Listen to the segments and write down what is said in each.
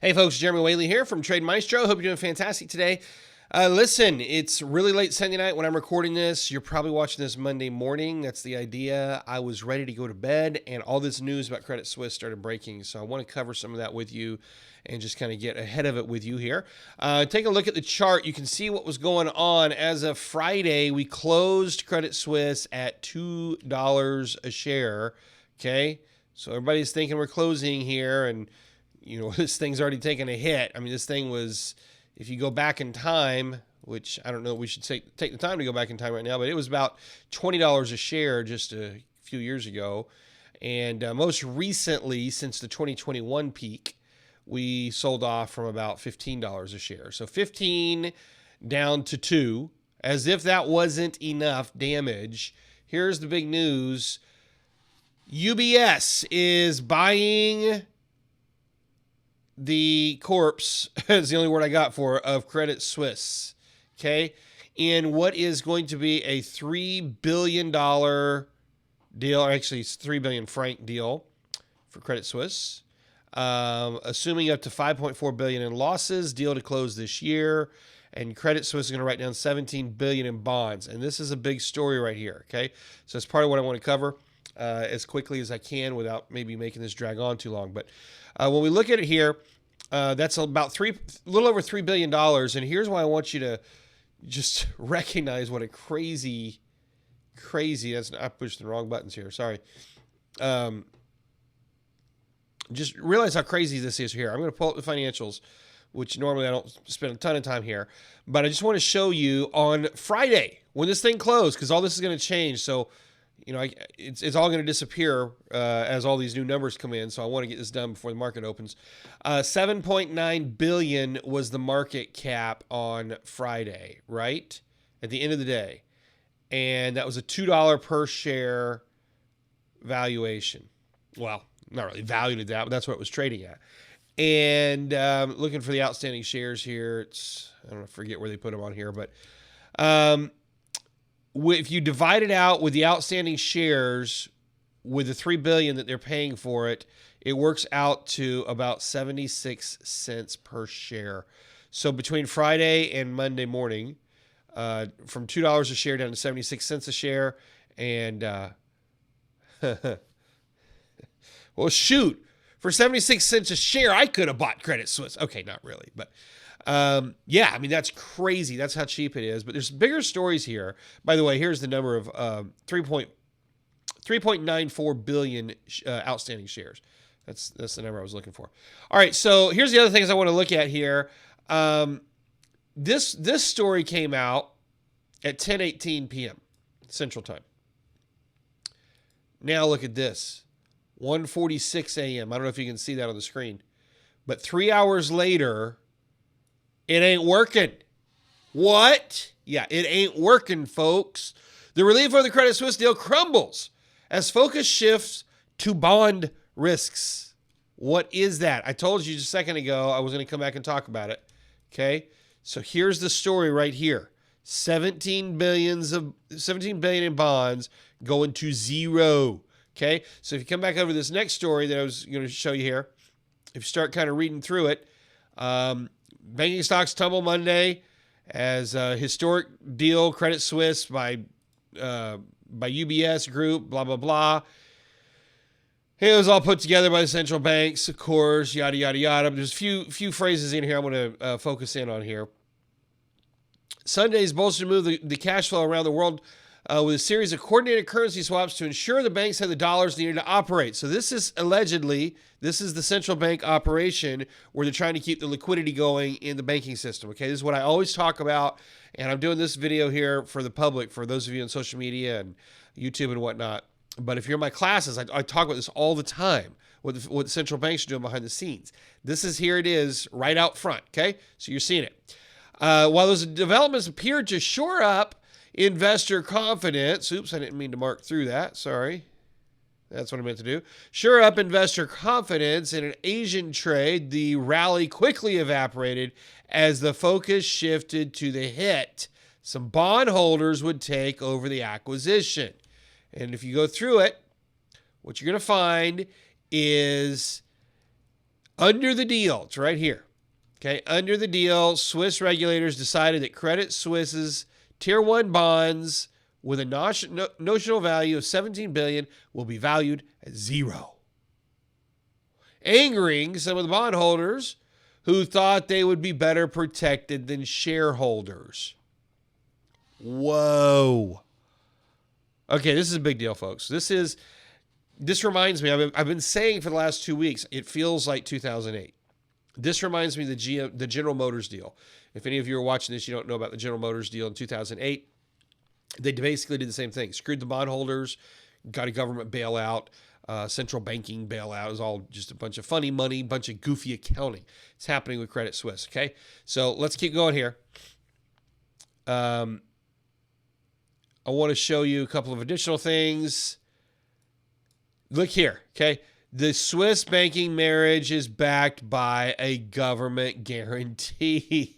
Hey folks, Jeremy Whaley here from Trade Maestro. Hope you're doing fantastic today. Listen, it's really late Sunday night when I'm recording this. You're probably watching this Monday morning. That's the idea. I was ready to go to bed and all this news about Credit Suisse started breaking. So I want to cover some of that with you and just kind of get ahead of it with you here. Take a look at the chart. You can see what was going on. As of Friday, we closed Credit Suisse at $2 a share. Okay, so everybody's thinking we're closing here and this thing's already taken a hit. I mean, this thing was, if you go back in time, which I don't know, we should take the time to go back in time right now, but it was about $20 a share just a few years ago. And most recently, since the 2021 peak, we sold off from about $15 a share. So 15 down to 2, as if that wasn't enough damage. Here's the big news. UBS is buying the corpse, is the only word I got for it, of Credit Suisse, okay, in what is going to be a $3 billion deal, or actually it's 3 billion franc deal for Credit Suisse, assuming up to 5.4 billion in losses, deal to close this year, and Credit Suisse is going to write down 17 billion in bonds, and this is a big story right here, okay, so it's part of what I want to cover as quickly as I can without maybe making this drag on too long. But when we look at it here, that's about a little over $3 billion. And here's why I want you to just recognize what a crazy, I pushed the wrong buttons here. Sorry. Just realize how crazy this is here. I'm going to pull up the financials, which normally I don't spend a ton of time here. But I just want to show you on Friday when this thing closed, because all this is going to change. So it's all going to disappear as all these new numbers come in. So I want to get this done before the market opens. 7.9 billion was the market cap on Friday, right? At the end of the day. And that was a $2 per share valuation. Well, not really valued at that, but that's what it was trading at. And looking for the outstanding shares here. I don't know, forget where they put them on here, but if you divide it out with the outstanding shares with the $3 billion that they're paying for it, it works out to about 76 cents per share. So between Friday and Monday morning, from $2 a share down to 76 cents a share. And, well, shoot, for 76 cents a share, I could have bought Credit Suisse. Okay, not really, but yeah, I mean, that's crazy. That's how cheap it is. But there's bigger stories here. By the way, here's the number of 3.94 billion outstanding shares. That's the number I was looking for. All right, so here's the other things I want to look at here. This story came out at 10:18 p.m. Central Time. Now look at this. 1:46 a.m. I don't know if you can see that on the screen. But 3 hours later, it ain't working. What? Yeah, it ain't working, folks. The relief of the Credit Suisse deal crumbles as focus shifts to bond risks. What is that? I told you just a second ago I was going to come back and talk about it. Okay? So here's the story right here. 17 billion in bonds going to zero. Okay? So if you come back over this next story that I was going to show you here, if you start kind of reading through it, banking stocks tumble Monday as a historic deal, Credit Suisse by UBS Group, blah, blah, blah. It was all put together by the central banks, of course, yada, yada, yada. But there's a few phrases in here I want to focus in on here. Sunday's bolstered move the cash flow around the world with a series of coordinated currency swaps to ensure the banks had the dollars needed to operate. So this is the central bank operation where they're trying to keep the liquidity going in the banking system. Okay, this is what I always talk about, and I'm doing this video here for the public, for those of you on social media and YouTube and whatnot. But if you're in my classes, I talk about this all the time, what the central banks are doing behind the scenes. Here it is right out front, okay? So you're seeing it. While those developments appeared to shore up investor confidence. Oops, I didn't mean to mark through that. Sorry. That's what I meant to do. Shore up investor confidence in an Asian trade, the rally quickly evaporated as the focus shifted to the hit some bondholders would take over the acquisition. And if you go through it, what you're going to find is Under the deal, it's right here. Okay, under the deal, Swiss regulators decided that Credit Suisse's Tier 1 bonds with a notional value of $17 billion will be valued at zero, angering some of the bondholders who thought they would be better protected than shareholders. Whoa. Okay, this is a big deal, folks. This reminds me, I've been saying for the last 2 weeks, it feels like 2008. This reminds me of the General Motors deal. If any of you are watching this, you don't know about the General Motors deal in 2008. They basically did the same thing. Screwed the bondholders, got a government bailout, central banking bailout. It was all just a bunch of funny money, bunch of goofy accounting. It's happening with Credit Suisse, okay? So let's keep going here. I want to show you a couple of additional things. Look here, okay? The Swiss banking marriage is backed by a government guarantee.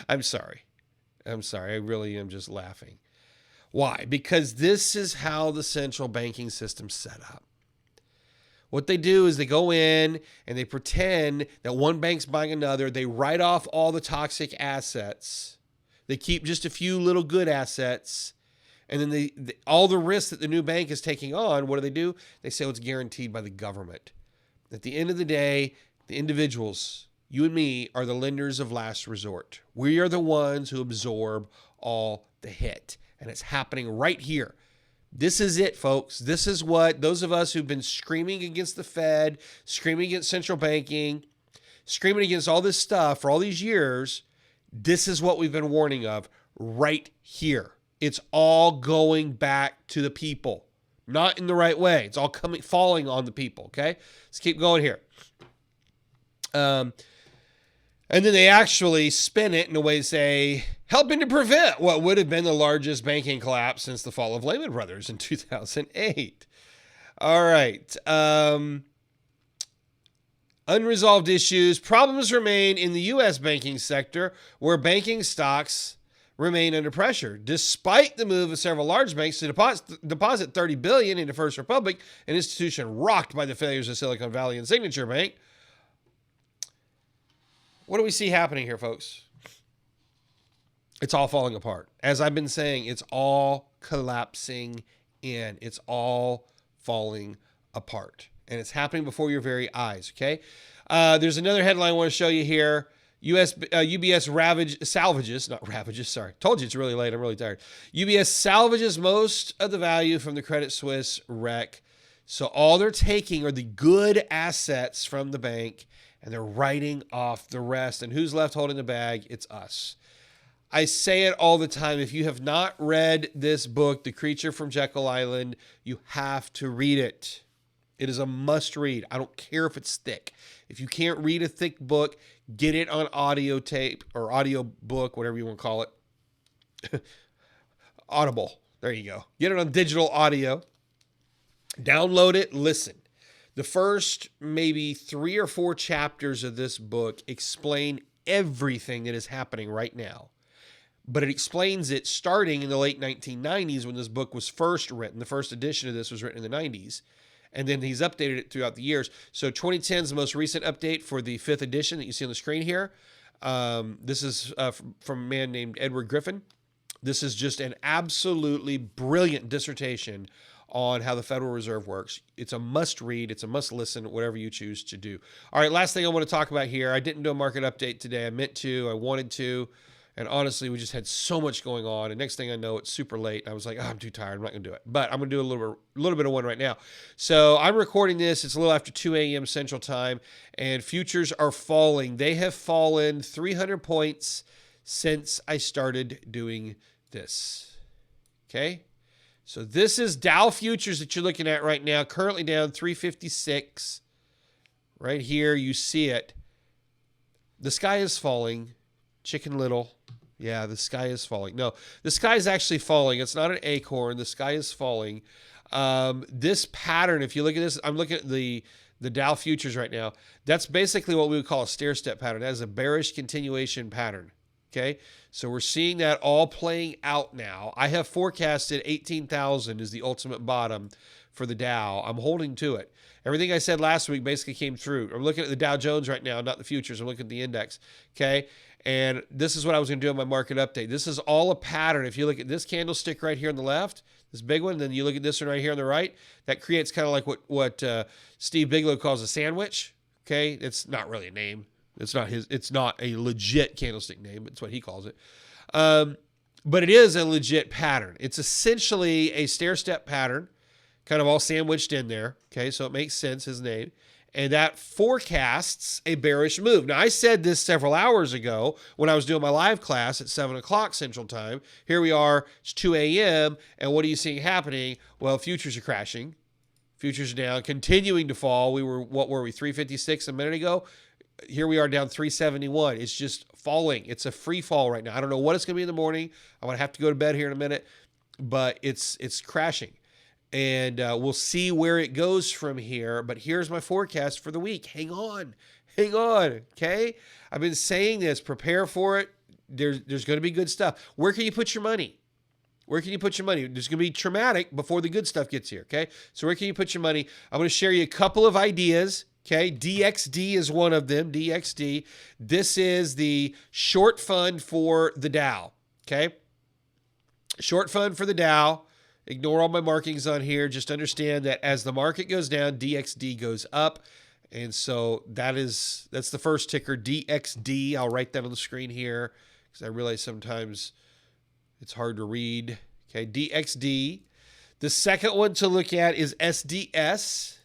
I'm sorry. I really am just laughing. Why? Because this is how the central banking system's set up. What they do is they go in and they pretend that one bank's buying another. They write off all the toxic assets. They keep just a few little good assets. And then all the risks that the new bank is taking on, what do? They say, it's guaranteed by the government. At the end of the day, the individuals, you and me, are the lenders of last resort. We are the ones who absorb all the hit. And it's happening right here. This is it, folks. This is what those of us who've been screaming against the Fed, screaming against central banking, screaming against all this stuff for all these years, this is what we've been warning of right here. It's all going back to the people, not in the right way. It's all falling on the people, okay? Let's keep going here. And then they actually spin it in a way to say, helping to prevent what would have been the largest banking collapse since the fall of Lehman Brothers in 2008. All right. Unresolved issues. Problems remain in the U.S. banking sector, where banking stocks remain under pressure. Despite the move of several large banks to deposit $30 billion into First Republic, an institution rocked by the failures of Silicon Valley and Signature Bank. What do we see happening here, folks? It's all falling apart. As I've been saying, it's all collapsing in. It's all falling apart. And it's happening before your very eyes, okay? There's another headline I want to show you here. UBS salvages. Told you it's really late. I'm really tired. UBS salvages most of the value from the Credit Suisse wreck. So all they're taking are the good assets from the bank, and they're writing off the rest. And who's left holding the bag? It's us. I say it all the time. If you have not read this book, The Creature from Jekyll Island, you have to read it. It is a must read. I don't care if it's thick. If you can't read a thick book, get it on audio tape or audio book, whatever you want to call it. Audible. There you go. Get it on digital audio. Download it. Listen. The first maybe 3 or 4 chapters of this book explain everything that is happening right now. But it explains it starting in the late 1990s when this book was first written. The first edition of this was written in the 90s. And then he's updated it throughout the years. So 2010 is the most recent update for the 5th edition that you see on the screen here. This is from a man named Edward Griffin. This is just an absolutely brilliant dissertation on how the Federal Reserve works. It's a must read. It's a must listen, whatever you choose to do. All right, last thing I want to talk about here. I didn't do a market update today. I meant to. I wanted to. And honestly, we just had so much going on. And next thing I know, it's super late. I'm like, I'm too tired. I'm not going to do it. But I'm going to do a little bit of one right now. So I'm recording this. It's a little after 2 a.m. Central Time. And futures are falling. They have fallen 300 points since I started doing this. Okay? So this is Dow futures that you're looking at right now. Currently down 356. Right here, you see it. The sky is falling. Chicken Little. Yeah, the sky is falling. No, the sky is actually falling. It's not an acorn. The sky is falling. This pattern, if you look at this, I'm looking at the Dow futures right now. That's basically what we would call a stair-step pattern. That is a bearish continuation pattern. Okay, so we're seeing that all playing out now. I have forecasted 18,000 is the ultimate bottom for the Dow. I'm holding to it. Everything I said last week basically came through. I'm looking at the Dow Jones right now, not the futures. I'm looking at the index, okay? And this is what I was going to do in my market update. This is all a pattern. If you look at this candlestick right here on the left, this big one, then you look at this one right here on the right, that creates kind of like what Steve Bigelow calls a sandwich, okay? It's not really a name. It's not a legit candlestick name. It's what he calls it. But it is a legit pattern. It's essentially a stair-step pattern, kind of all sandwiched in there, okay? So it makes sense, his name. And that forecasts a bearish move. Now, I said this several hours ago when I was doing my live class at 7 o'clock Central Time. Here we are, it's 2 a.m., and what are you seeing happening? Well, futures are crashing. Futures are down, continuing to fall. What were we, 356 a minute ago? Here we are down 371. It's just falling. It's a free fall right now. I don't know what it's going to be in the morning. I'm going to have to go to bed here in a minute, but it's crashing. And we'll see where it goes from here. But here's my forecast for the week. Hang on, okay? I've been saying this. Prepare for it. There's going to be good stuff. Where can you put your money? Where can you put your money? There's going to be traumatic before the good stuff gets here, okay? So where can you put your money? I'm going to share you a couple of ideas, okay? DXD is one of them, DXD. This is the short fund for the Dow, okay? Short fund for the Dow. Ignore all my markings on here. Just understand that as the market goes down, DXD goes up. And so that's the first ticker, DXD. I'll write that on the screen here because I realize sometimes it's hard to read. Okay, DXD. The second one to look at is SDS.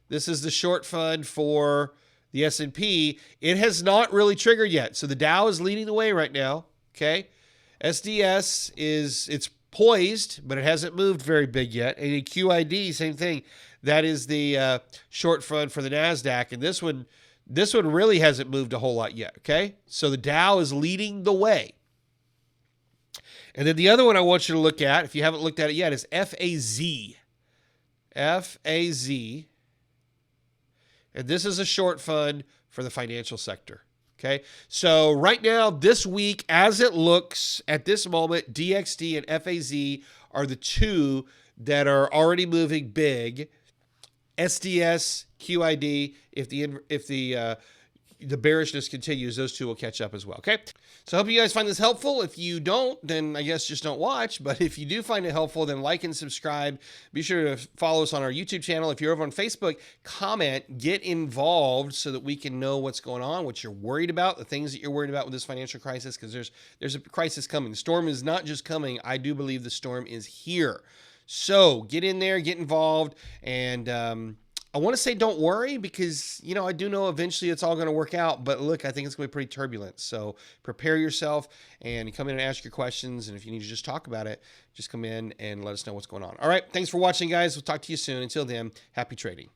This is the short fund for the S&P. It has not really triggered yet. So the Dow is leading the way right now. Okay, SDS it's poised, but it hasn't moved very big yet. And in QID, same thing. That is the short fund for the NASDAQ. And this one really hasn't moved a whole lot yet, okay? So the Dow is leading the way. And then the other one I want you to look at, if you haven't looked at it yet, is FAZ. FAZ. And this is a short fund for the financial sector. Okay, so right now, this week, as it looks at this moment, DXD and FAZ are the two that are already moving big. SDS, QID, if the bearishness continues, those two will catch up as well. Okay, so I hope you guys find this helpful. If you don't, then I guess just don't watch. But if you do find it helpful, then like and subscribe. Be sure to follow us on our YouTube channel. If you're over on Facebook, comment, get involved so that we can know what's going on, what you're worried about, the things that you're worried about with this financial crisis, because there's a crisis coming. The storm is not just coming. I do believe the storm is here. So get in there, get involved, and I want to say don't worry because, I do know eventually it's all going to work out. But look, I think it's going to be pretty turbulent. So prepare yourself and come in and ask your questions. And if you need to just talk about it, just come in and let us know what's going on. All right. Thanks for watching, guys. We'll talk to you soon. Until then, happy trading.